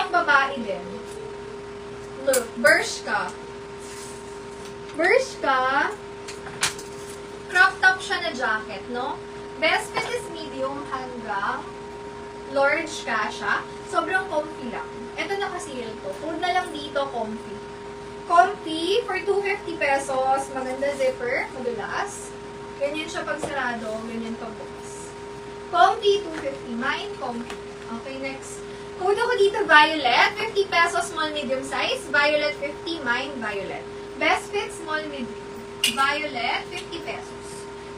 pang babae din. Look, Bershka. Bershka, crop top siya na jacket, no? Best fit is medium hanggang large ka siya. Sobrang comfy lang. Ito naka-sale to. Code na lang dito, comfy. Comfy for 250 pesos. Maganda zipper, madulas. Ganyan siya pag sarado, ganyan pag bukas. Comfy, 250. Mine, comfy. Okay, next. Code ako dito, violet. 50 pesos, small, medium size. Violet, 50. Mine, violet. Best fit, small, medium. Violet, 50 pesos.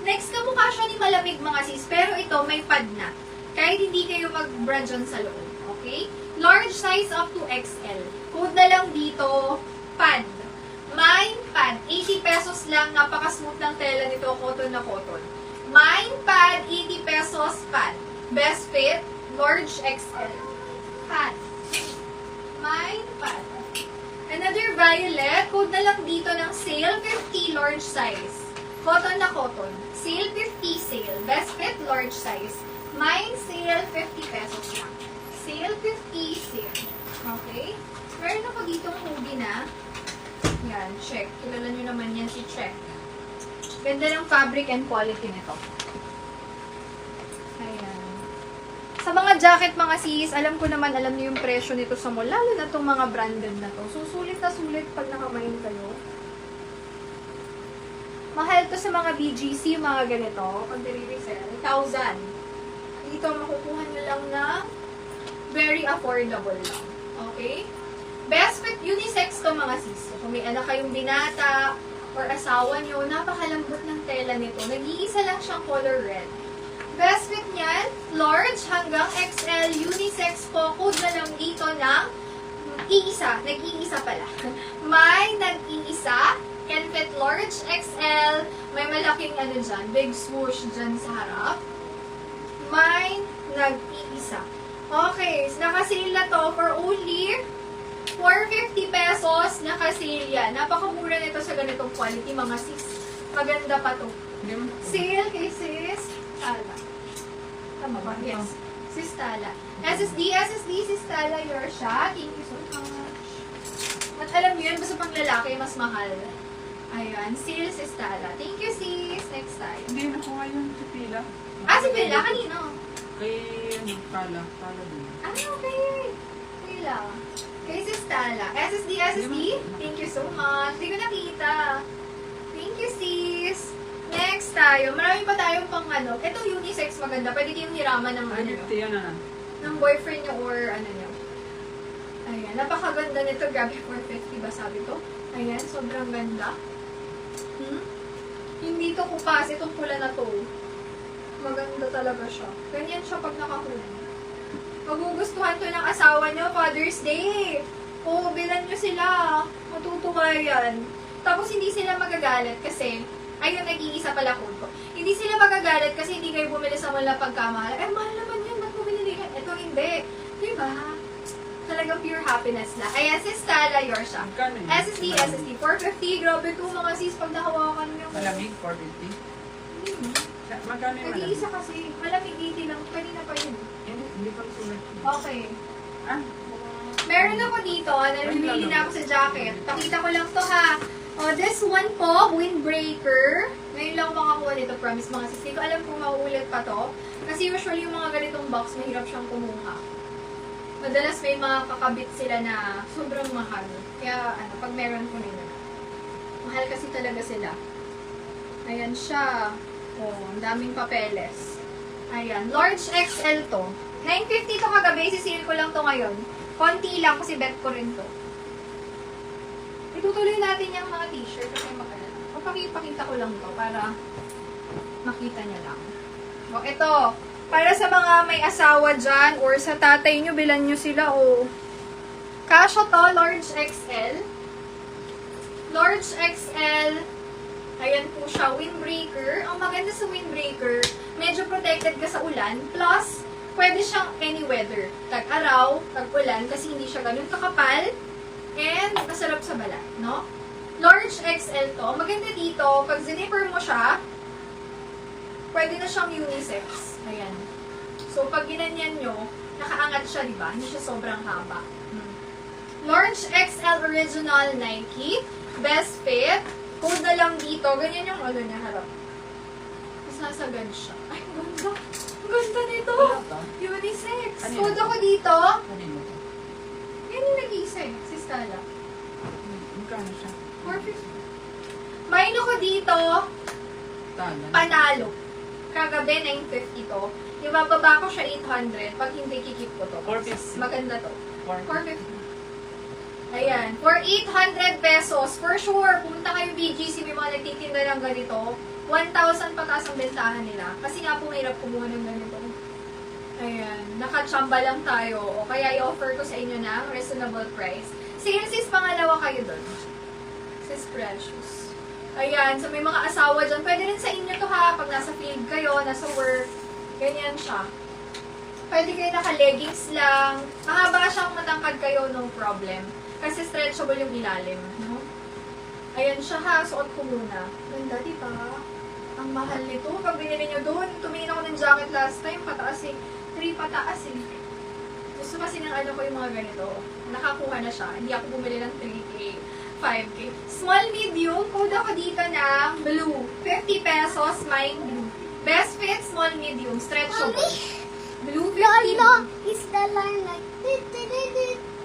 Next, kamukha siya ni malamig mga sis, pero ito may pad na. Kahit hindi kayo mag-bra dyan sa loob. Okay? Large size up to XL. Code na lang dito, pad. Mine pad, 80 pesos lang. Napaka-smooth ng tela nito, cotton na cotton. Mine pad, 80 pesos pad. Best fit, large XL. Pad. Mine pad. Another violet, code na lang dito ng sale, 50 large size. Cotton na cotton. Sale, 50 sale. Best fit, large size. Mine sale, 50 pesos lang. Sale, 50 sale. Okay? Meron ako ditong hoodie na. Yan, check. Kilala nyo naman yan si Check. Ganda ng fabric and quality nito. Ayan. Sa mga jacket, mga sis, alam ko naman, alam niyo yung presyo nito sa mall. Lalo na itong mga branded na to. So, sulit na sulit pag nakamain kayo. Mahal to sa mga BGC, mga ganito. Pag nire-resell, 1,000. Dito, makukuha nyo lang na very affordable lang. Okay? Best fit unisex to, mga sis. Kung may anak kayong binata or asawa nyo, napakalambot ng tela nito. Nag-iisa lang siyang color red. Best fit niyan, large hanggang XL, unisex po. Code na lang dito ng iisa. Nag-iisa pala. May nag-iisa. Can fit large XL. May malaking ano dyan, big swoosh dyan sa harap. May nag-iisa. Okay, so naka-sale na to for only 450 pesos. Naka-sale yan. Napakamura nito sa ganitong quality, mga sis. Maganda pa to. Sale kay sis Tala. Tama ba? Yes. Sis Tala. SSD, Sis Tala, your shot. Thank you so much. At alam niyo yan, basta pang lalaki, mas mahal. Ayan, sale Sis Tala. Thank you, sis. Next time. Hindi, nakuha yun si Pila. Si Bella, kanino? Kay, Kala din. Okay. Pila. Kay Sis Tala. SSD. Thank you so much. Hindi ko nakita. Thank you, sis. Next tayo. Marami pa tayong pang ano. Ito unisex maganda. Pwede kayong hiraman ng ano. 50 yan na. Ng boyfriend nyo or ano nyo. Ayan. Napakaganda nito. Grabe, 450 ba sabi ko? Ayan. Sobrang ganda. Hindi to kupas. Itong pula na to. Maganda talaga siya. Ganyan siya pag naka-hoodie. Magugustuhan to ng asawa nyo. Father's Day. Oo, bilan nyo sila. Matutuwa yan. Tapos hindi sila magagalit kasi ayun, nag-iisa pala code ko. Hindi sila magagalit kasi hindi kayo bumili sa mall na pagkamahal. Mahal naman yan. Ba't mo binili yan? Ito hindi. Diba? Talagang pure happiness lang. Ayan, sis Tala, yours siya. SSD. 450. Grabe to mga sis pag nakawakan nyo. Malamig, 450. Magkano yung Nag-iisa kasi. Malamig 80 lang. Kanina pa yun. Hindi pa sulat. Okay. Meron ako dito. Namimili na ako sa jacket. Pakita ko lang to ha. This one po, windbreaker. Ngayon lang makakuha nito, promise mga sis. Hindi ko alam kung mauulit pa to. Kasi usually yung mga ganitong box, mahirap siyang kumuha. Madalas may mga kakabit sila na sobrang mahal. Kaya, pag meron ko nila. Mahal kasi talaga sila. Ayan siya. Ang daming papeles. Ayan. Large XL to. 950 to kagabi. Sisale ko lang to ngayon. Konti lang kasi bet ko rin to. Itutuloy natin yung mga t-shirt kasi makalala. Pakita ko lang to para makita niya lang. Ito. Para sa mga may asawa dyan or sa tatay nyo, bilan nyo sila Kasha to, large XL. Large XL. Ayan po siya, windbreaker. Ang maganda sa windbreaker, medyo protected ka sa ulan. Plus, pwede siyang any weather. Tag-araw, tag-ulan, kasi hindi siya ganun kakapal. And, masarap sa balat, no? Large XL to. Maganda dito, pag zinipper mo siya, pwede na siyang unisex. Ayan. So, pag ginanyan nyo, nakaangat siya, di ba? Hindi siya sobrang haba. Large XL Original Nike. Best fit. Code na lang dito. Ganyan yung ano niya, harap. Tapos nasa gan siya. Ay, ganda. Ganda nito. Ano to? Unisex. Ano yun? Code ako dito. Kanino to? Yan yung nag-isa eh. Si Stella. Magkano siya? 450. Main ako dito. Tala. Panalo. Kagabi, 950 to. Ibababa ko siya 800. Pag hindi, kikip ko to. 450. Maganda to. 450. 450. Ayan. For 800 pesos, for sure, pumunta kayo BGC, may mga nagtitinda ng ganito. 1,000 pataas ang bentahan nila. Kasi nga po, mahirap kumuha ng ganito. Ayan. Nakachamba lang tayo. O kaya i-offer ko sa inyo ng reasonable price. Sis, pangalawa kayo doon. Sis Precious. Ayan. So, may mga asawa dyan. Pwede rin sa inyo to ha. Pag nasa field kayo, nasa work. Ganyan siya. Pwede kayo naka-leggings lang. Mahaba siyang matangkad kayo, no problem. Kasi stretchable yung ilalim. No? Ayan siya ha. Suot ko muna. Ganda, diba? Ang mahal nito. Pag binili nyo doon, tumingin ako ng jacket last time. Pataas eh. 3 pataas eh. Gusto kasi ng ano ko yung mga ganito. Nakakuha na siya. Hindi ako bumili ng 3K. 5K. Small, medium. Code ako dito ng blue. 50 pesos, mine blue. Best fit, small, medium. Stretchable. Blue 50. Lolo, is the line like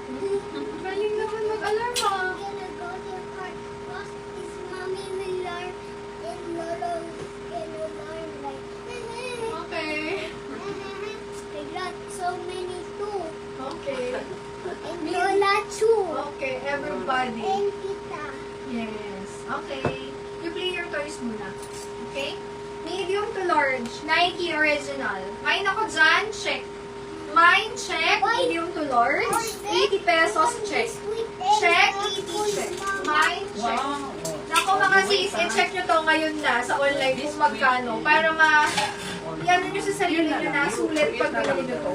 Galing naman mag-alarm ah. gonna go to the park? What is mommy will learn and Lolo is gonna learn like Okay. I got so many too. Okay. And Lola too. Okay, everybody. And Tita. Yes. Okay. You play your toys muna. Okay? Medium to large. Nike original. Mine ako dyan. Check. Mine, check. Medium to large. 80 pesos. Check. Check. 80 check. Mine, check. Wow. Nako mga sis, i-check nyo to ngayon na sa online kung magkano. Para yan nyo sa sarili nyo na sulit pag binili nyo to.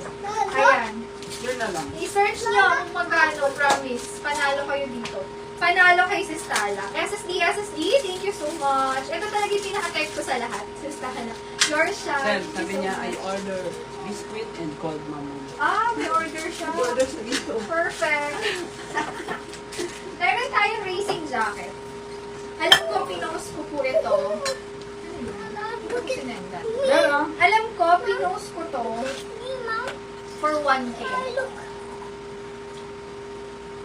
Ayan. Yun na lang. I-search nyo kung magkano, promise. Panalo kayo dito. Panalo kay Sis Tala. SSD, thank you so much. Ito talaga yung pinaka-type ko sa lahat. Sis Tala. Yours siya. Sir, Thank you sabi so niya, I much. order biscuit and cold mama. Ah, may order siya. Order sa dito. Perfect. Meron tayong racing jacket. Alam ko, pinost ko po ito. Sinenda. Pero, Alam ko, pinost ko to Me, Mom. for 1K. Look.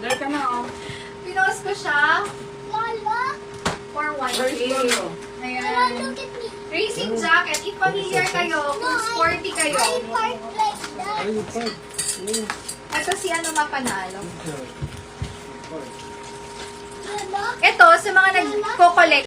there ka na oh. Pinost ko siya Lolo. for 1K. Where's Lolo? Lolo, Ayan. look at me. Racing jacket. If familiar kayo, kung sporty kayo. I park like that. Ito si ano mapanalo. Lolo. Ito, sa mga nagko-collect